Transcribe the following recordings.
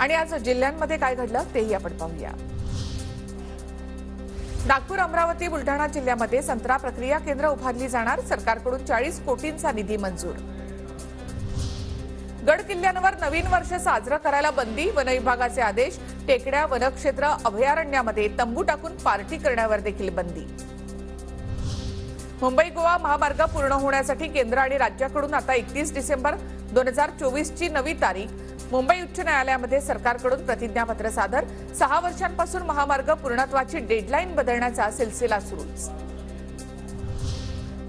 आणि आज जिल्ह्यांमध्ये काय घडलं तेही आपण पाहूया। नागपूर, अमरावती, बुलढाणा जिल्ह्यामध्ये संत्रा प्रक्रिया केंद्र उभारली जाणार, सरकारकडून 40 कोटींचा निधी मंजूर। गड किल्ल्यांवर नवीन वर्ष साजरं करायला बंदी, वन विभागाचे आदेश, टेकड्या, वनक्षेत्र, अभयारण्यामध्ये तंबू टाकून पार्टी करण्यावर देखील बंदी। मुंबई गोवा महामार्ग पूर्ण होण्यासाठी केंद्र आणि राज्याकडून आता 31 डिसेंबर 2024 ची नवी तारीख। मुंबई उच्च न्यायालयामध्ये सरकारकडून प्रतिज्ञापत्र सादर, 6 वर्षांपासून महामार्ग पूर्णत्वाची डेडलाईन बदलण्याचा सिलसिला सुरूच।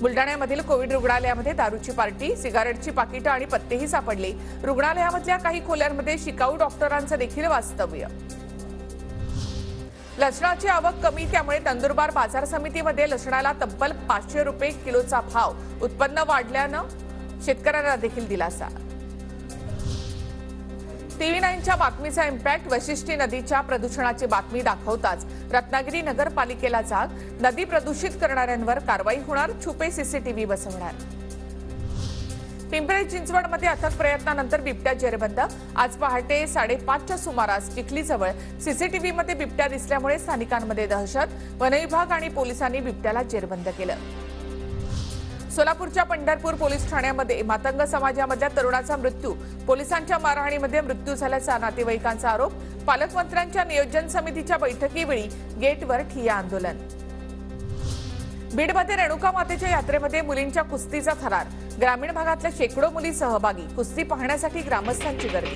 बुलढाण्यामधील कोविड रुग्णालयामध्ये दारूची पार्टी, सिगारेटची पाकिटं आणि पत्तेही सापडले। रुग्णालयामधल्या काही खोल्यांमध्ये शिकाऊ डॉक्टरांचं देखील वास्तव्य। लसणाची आवक कमी, त्यामुळे नंदुरबार बाजार समितीमध्ये लसणाला तब्बल 500 रुपये किलोचा भाव, उत्पन्न वाढल्यानं शेतकऱ्यांना देखील दिलासा। TV9च्या बातमीचा इम्पॅक्ट, वशिष्ठी नदीच्या प्रदूषणाची बातमी दाखवताच रत्नागिरी नगरपालिकेला जाग, नदी प्रदूषित करणाऱ्यांवर कारवाई होणार, छुपे सीसीटीव्ही बसवणार। पिंपरी चिंचवडमध्ये अथक प्रयत्नानंतर बिबट्या जेरबंद, आज पहाटे 5:30च्या सुमारास चिखलीजवळ सीसीटीव्हीमध्ये बिबट्या दिसल्यामुळे स्थानिकांमध्ये दहशत, वनविभाग आणि पोलिसांनी बिबट्याला जेरबंद केलं। सोलापूरच्या पंढरपूर पोलीस ठाण्यामध्ये मातंग समाजामधल्या तरुणाचा मृत्यू, पोलिसांच्या मारहाणीमध्ये मृत्यू झाल्याचा नातेवाईकांचा आरोप, पालकमंत्र्यांच्या नियोजन समितीच्या बैठकीवेळी गेटवर ठिय्या आंदोलन। बीडमध्ये रेणुका मातेच्या यात्रेमध्ये मुलींच्या कुस्तीचा थरार, ग्रामीण भागातल्या शेकडो मुली सहभागी, कुस्ती पाहण्यासाठी ग्रामस्थांची गर्दी।